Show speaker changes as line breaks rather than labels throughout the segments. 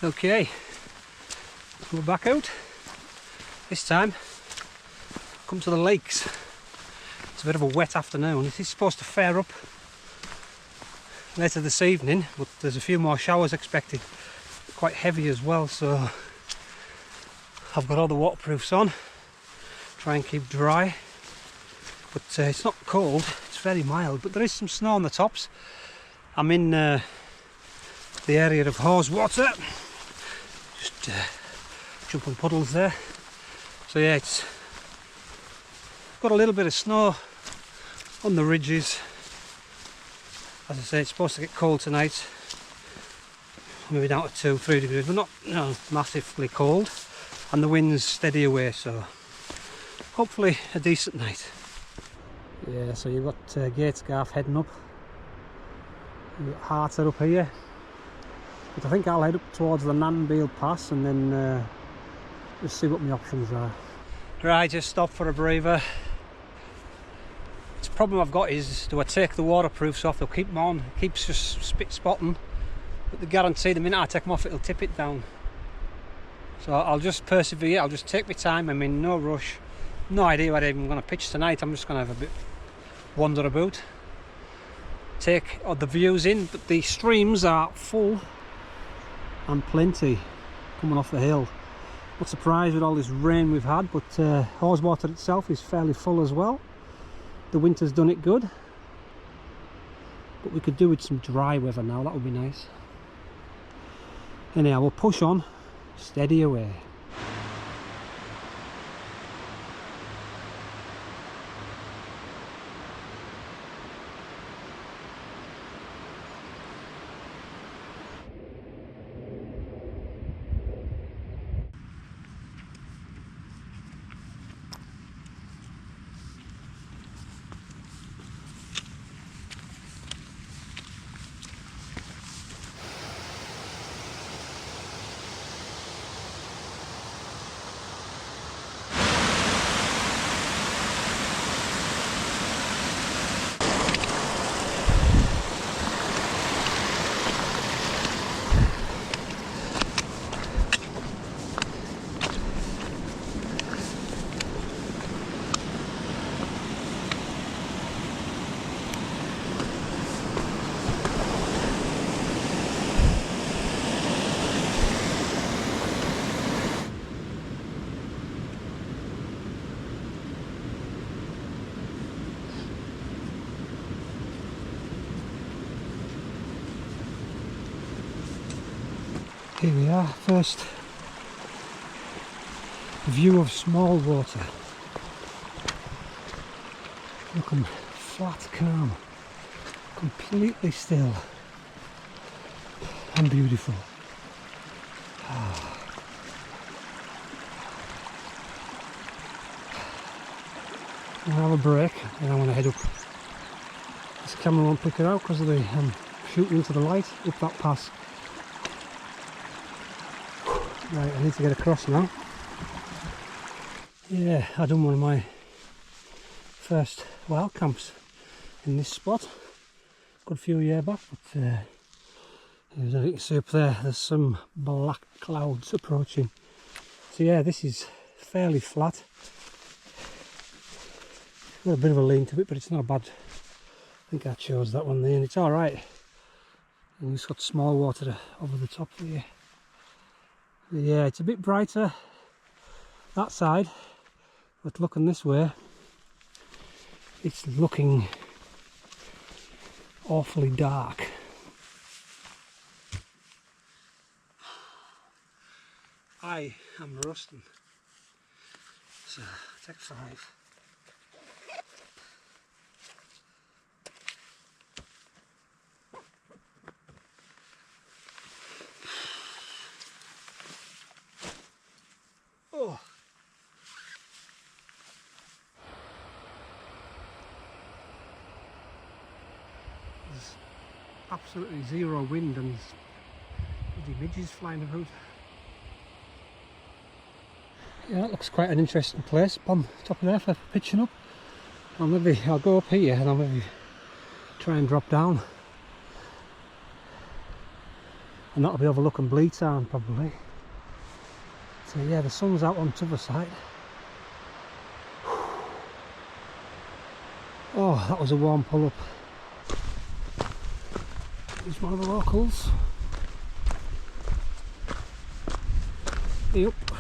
Okay, we're back out. This time, come to the lakes. It's a bit of a wet afternoon. It is supposed to fair up later this evening, but there's a few more showers expected. Quite heavy as well, so I've got all the waterproofs on. Try and keep dry. But it's not cold, it's very mild, but there is some snow on the tops. I'm in the area of Haweswater. Just jumping puddles there. So yeah, it's got a little bit of snow on the ridges. As I say, it's supposed to get cold tonight. Maybe down to 2-3 degrees, but not massively cold. And the wind's steady away, so hopefully a decent night. Yeah, so you've got Gatesgarth heading up. You've got Harter up here. But I think I'll head up towards the Nanbeal Pass and then just see what my options are. Right, just stop for a breather. The problem I've got is, do I take the waterproofs off? They'll keep them on, it keeps just spotting. But the guarantee, the minute I take them off, it'll tip it down. So I'll just persevere, I'll just take my time. I'm in no rush. No idea where I'm going to pitch tonight. I'm just going to have a bit wander about. Take the views in, but the streams are full and plenty coming off the hill. Not surprised with all this rain we've had, but Haweswater itself is fairly full as well. The winter's done it good, but we could do with some dry weather now. That would be nice. Anyhow, we'll push on, steady away. Here we are, first view of small water. Looking flat, calm, completely still and beautiful. I'll have a break and I want to head up. This camera won't pick it out because of the shooting into the light up that pass. Right, I need to get across now. Yeah, I done one of my first wild camps in this spot. Good few years back, but as you can see up there, there's some black clouds approaching. So yeah, this is fairly flat. Got a bit of a lean to it, but it's not bad. I think I chose that one there, and it's alright. And it's got small water over the top there. Yeah, it's a bit brighter that side, but looking this way, it's looking awfully dark. I am rusting, so take 5. Oh. There's absolutely zero wind and the midges flying about. Yeah, that looks quite an interesting place up on top of there for pitching up. Or maybe I'll go up here and I'll maybe try and drop down. and that'll be overlooking Bleetown probably. So yeah, the sun's out on the other side. Oh, that was a warm pull-up. Here's one of the locals. Yep. You'd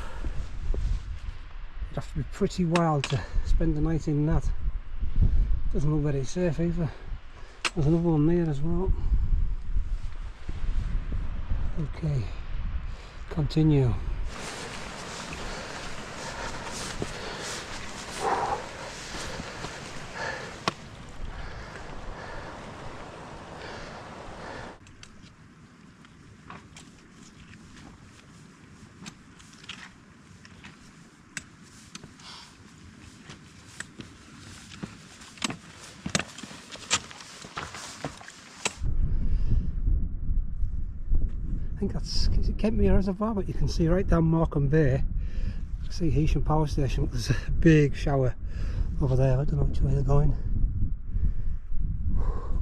have to be pretty wild to spend the night in that. Doesn't look very safe either. There's another one there as well. Okay, continue. I think that's Kentmere Reservoir, but you can see right down Morecambe Bay. See Heysham Power Station, but there's a big shower over there. I don't know which way they're going.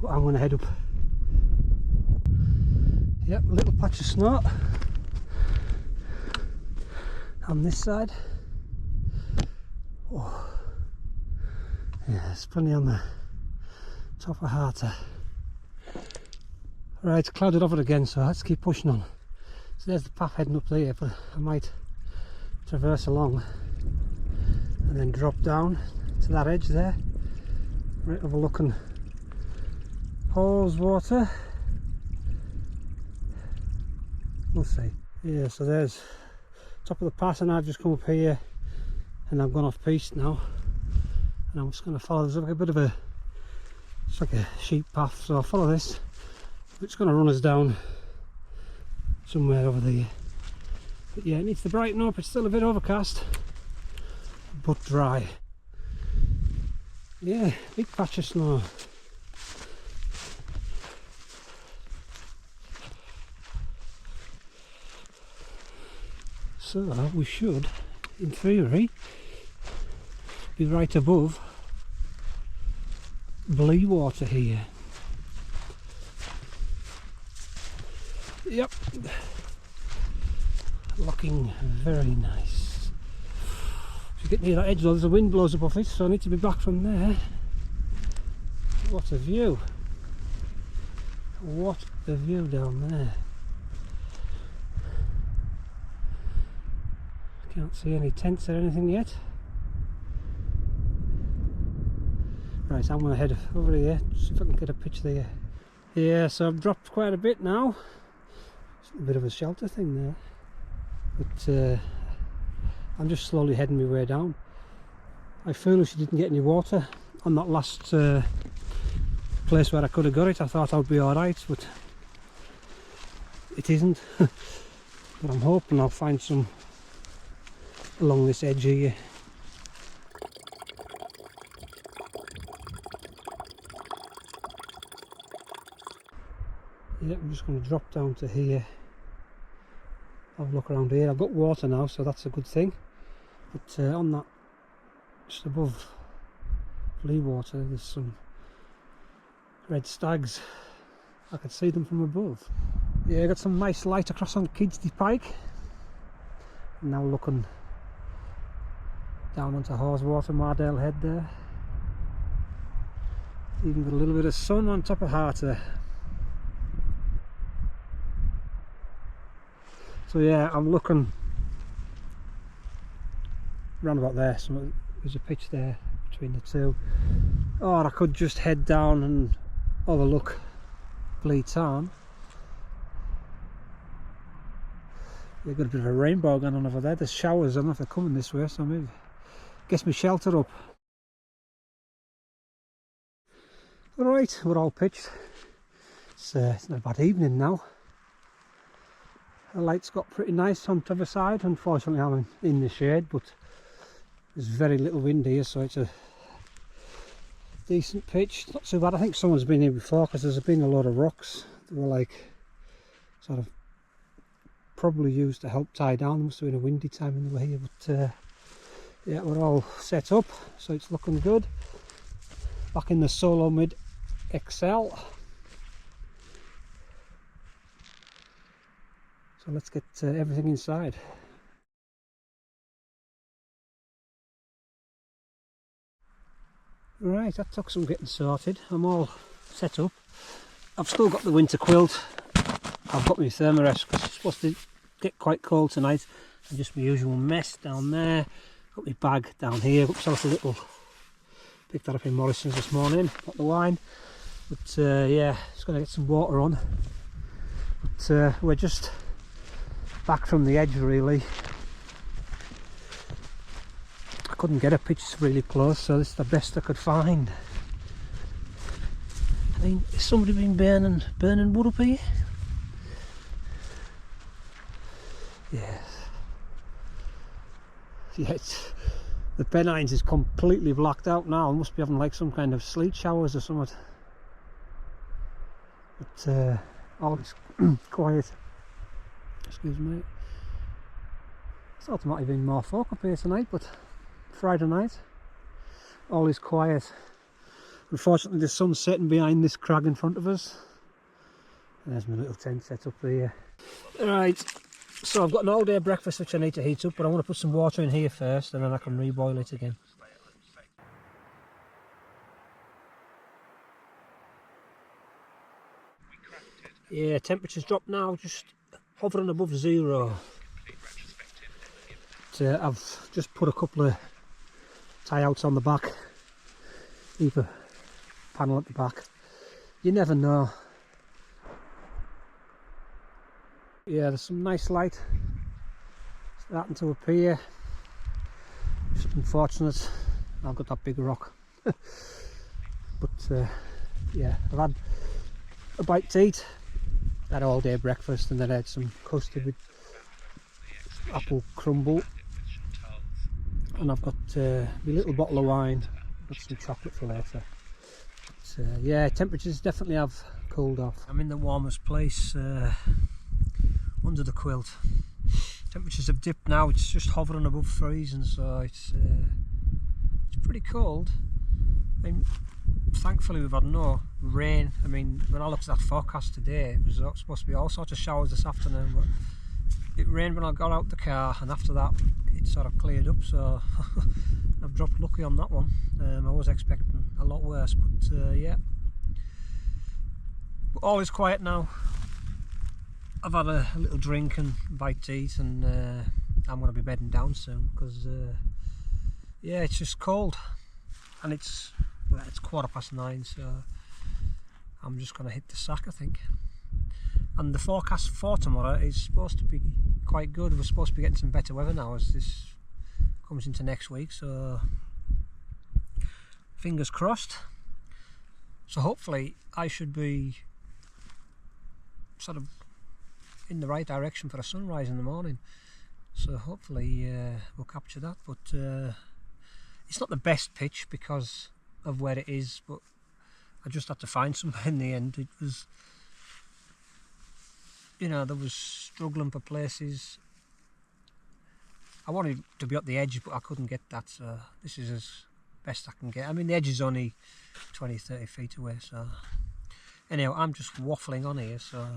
But I'm going to head up. Yep, a little patch of snow on this side. Oh. Yeah, there's plenty on the top of Harter. Right, it's clouded over again, so let's keep pushing on. So there's the path heading up there, but I might traverse along and then drop down to that edge there, right overlooking Haweswater. We'll see. Yeah, so there's top of the pass, and I've just come up here and I've gone off piste now, and I'm just going to follow. There's like a bit of a, it's like a sheep path, so I'll follow this. It's going to run us down somewhere over there. But yeah, it needs to brighten up. It's still a bit overcast, but dry. Yeah, big patch of snow. So we should, in theory, be right above Bleewater here. Yep, looking very nice. If you get near that edge though, there's a wind blows above it, so I need to be back from there. What a view! What a view down there. Can't see any tents or anything yet. Right, I'm going to head over here, see if I can get a picture there. Yeah, so I've dropped quite a bit now. A bit of a shelter thing there, but I'm just slowly heading my way down. I foolishly didn't get any water on that last place where I could have got it. I thought I'd be alright, but it isn't. But I'm hoping I'll find some along this edge here. Yeah, I'm just going to drop down to here. Have a look around here. I've got water now, so that's a good thing. But on that, just above Bleewater, there's some red stags. I can see them from above. Yeah, got some nice light across on Kidsty Pike. Now looking down onto Haweswater, Mardale Head there. Even got a little bit of sun on top of Harter. So yeah, I'm looking round about there, so there's a pitch there between the two. Or I could just head down and overlook Bleetown. They've got a bit of a rainbow going on over there. There's showers, I don't know if they're coming this way, so maybe gets me shelter up. Alright, we're all pitched. It's not a bad evening now. The light's got pretty nice on the other side. Unfortunately I'm in the shade, but there's very little wind here, so it's a decent pitch. Not too bad. I think someone's been here before, because there's been a lot of rocks that were like sort of probably used to help tie down. There must have been a windy time in the way here, but yeah, we're all set up, so it's looking good. Back in the Solo Mid XL. So let's get everything inside. Right, that took some getting sorted. I'm all set up. I've still got the winter quilt. I've got my thermarest because it's supposed to get quite cold tonight. And just my usual mess down there. Got my bag down here. Got myself a little, picked that up in Morrison's this morning. Got the wine. But yeah, just going to get some water on. But we're just back from the edge really. I couldn't get a pitch really close, so this is the best I could find. I mean, has somebody been burning wood up here? Yes. Yeah, the Pennines is completely blacked out now. I must be having like some kind of sleet showers or something. But all is quiet. Excuse me. I thought there might have been more folk up here tonight, but Friday night, all is quiet. Unfortunately, the sun's setting behind this crag in front of us. And there's my little tent set up here. Right, so I've got an all-day breakfast which I need to heat up, but I want to put some water in here first, and then I can reboil it again. Yeah, temperature's dropped now, just hovering above 0. But, I've just put a couple of tie-outs on the back. Leave a panel at the back. You never know. Yeah, there's some nice light starting to appear. Just unfortunate, I've got that big rock. But yeah, I've had a bite to eat. Had all day breakfast, and then I had some custard with apple crumble. And I've got my little bottle of wine. Got some chocolate for later. But, yeah, temperatures definitely have cooled off. I'm in the warmest place under the quilt. Temperatures have dipped now. It's just hovering above freezing, so it's pretty cold. I mean, thankfully we've had no rain. I mean, when I looked at that forecast today, it was supposed to be all sorts of showers this afternoon, but it rained when I got out the car, and after that it sort of cleared up, so I've dropped lucky on that one. I was expecting a lot worse, but yeah. But all is quiet now. I've had a little drink and bite to eat, and I'm going to be bedding down soon because yeah, it's just cold, and it's 9:15, so I'm just going to hit the sack, I think. And the forecast for tomorrow is supposed to be quite good. We're supposed to be getting some better weather now as this comes into next week, so fingers crossed. So hopefully I should be sort of in the right direction for a sunrise in the morning, so hopefully we'll capture that. But it's not the best pitch because of where it is, but I just had to find somewhere in the end. It was, you know, there was struggling for places. I wanted to be at the edge, but I couldn't get that, so this is as best I can get. I mean, the edge is only 20-30 feet away, so anyhow, I'm just waffling on here, so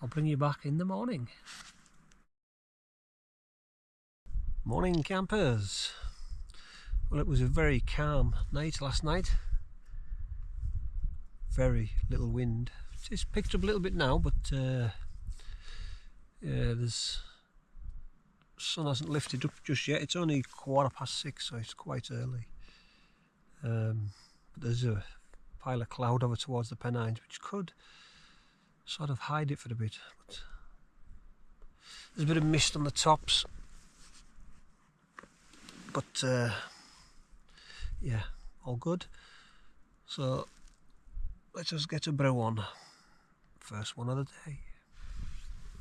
I'll bring you back in the morning. Morning, campers. Well, it was a very calm night last night. Very little wind. It's picked up a little bit now, but yeah, there's sun hasn't lifted up just yet. It's only 6:15, so it's quite early. But there's a pile of cloud over towards the Pennines, which could sort of hide it for a bit. But there's a bit of mist on the tops, but yeah, all good. So let's just get a brew on. First one of the day.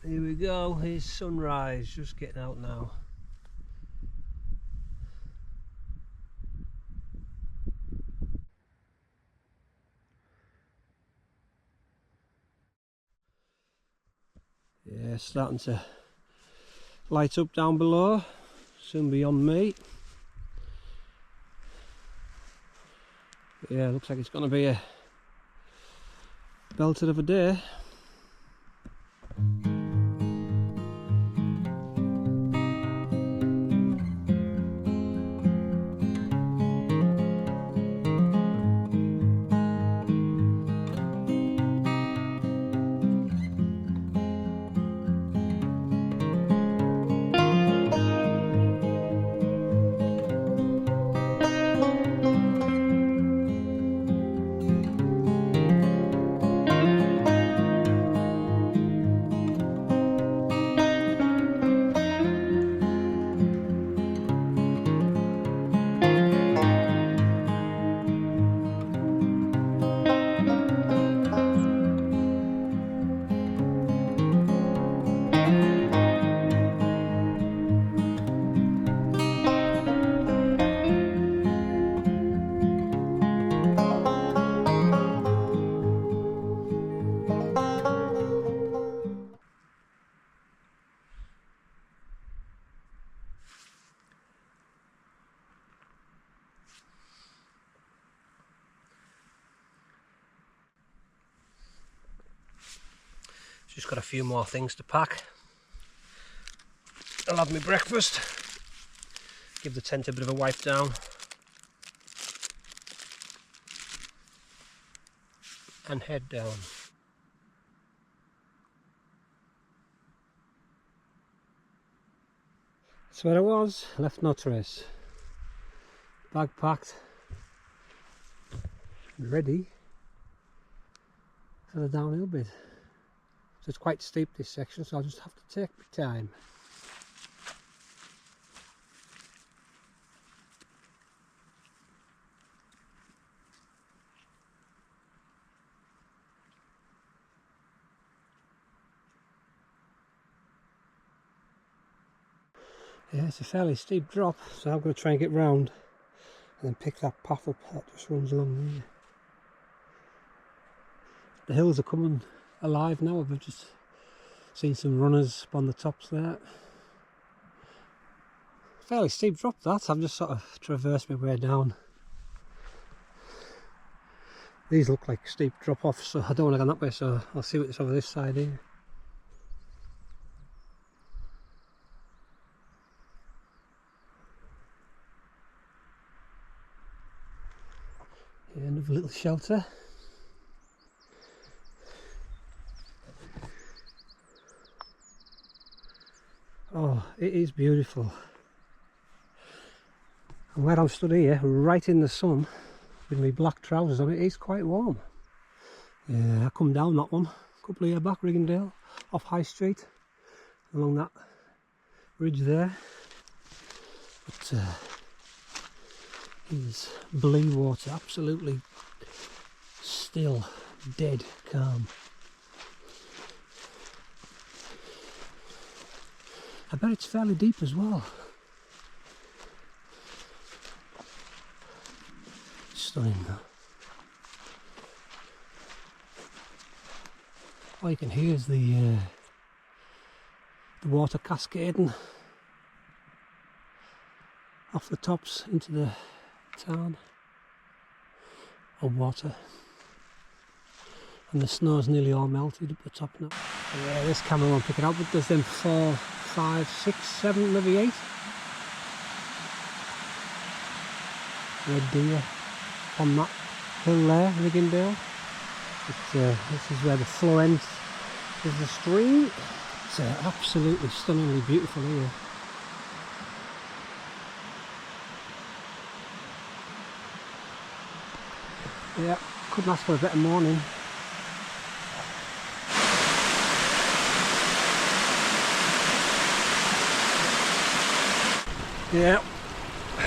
Here we go, here's sunrise, just getting out now. Yeah, starting to light up down below, soon beyond me. Yeah, looks like it's going to be a belter of a day. Just got a few more things to pack. I'll have my breakfast, give the tent a bit of a wipe down, and head down. That's where I was, left no trace. Bag packed, ready for the downhill bit. So it's quite steep, this section, so I'll just have to take my time. Yeah, it's a fairly steep drop, so I'm going to try and get round and then pick that path up that just runs along there. The hills are coming alive now. I've just seen some runners up on the tops there. Fairly steep drop that. I've just sort of traversed my way down. These look like steep drop offs, so I don't want to go that way, so I'll see what's over this side here. Yeah, another little shelter. Oh, it is beautiful. And where I'm stood here, right in the sun, with my black trousers on, it is quite warm. Yeah, I come down that one a couple of years back, Riggindale, off High Street, along that ridge there. But it's blue water, absolutely still, dead calm. I bet it's fairly deep as well. Stunning though. All you can hear is the water cascading off the tops into the town of water. And the snow's nearly all melted up the top now. Yeah, this camera won't pick it up, but there's them 4, 5, 6, 7, maybe 8 red deer on that hill there, Riggindale. This is where the flow ends with the stream. It's absolutely stunningly beautiful here. Yeah, couldn't ask for a better morning. Yeah,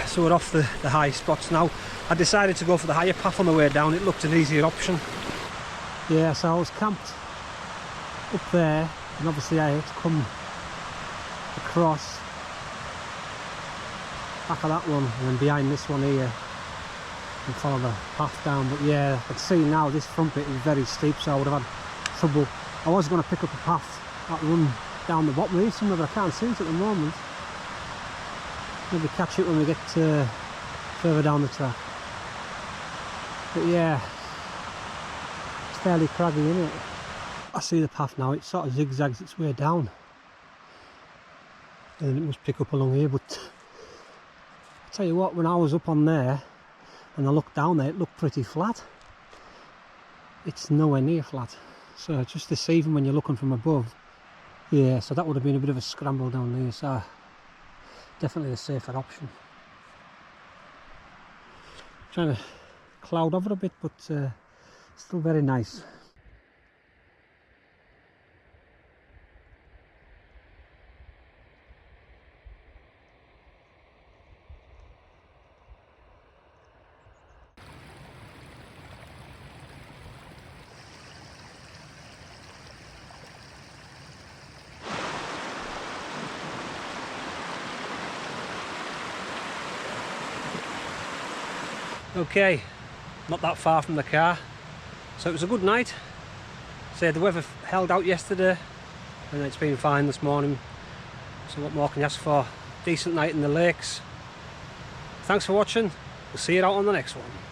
so we're off the high spots now. I decided to go for the higher path on the way down. It looked an easier option. Yeah, so I was camped up there, and obviously I had to come across back of that one and then behind this one here and follow the path down. But yeah, I can see now this front bit is very steep, so I would have had trouble. I was going to pick up a path that run down the bottom here somewhere, but I can't see it at the moment. Maybe catch it when we get further down the track. But yeah, it's fairly craggy, isn't it? I see the path now, it sort of zigzags its way down. And it must pick up along here, but I'll tell you what, when I was up on there and I looked down there, it looked pretty flat. It's nowhere near flat. So it's just deceiving when you're looking from above. Yeah, so that would have been a bit of a scramble down there, so definitely the safer option. Trying to cloud over a bit, but still very nice. Okay, not that far from the car, so it was a good night. So the weather held out yesterday and it's been fine this morning, so what more can you ask for? Decent night in the lakes. Thanks for watching, we'll see you out on the next one.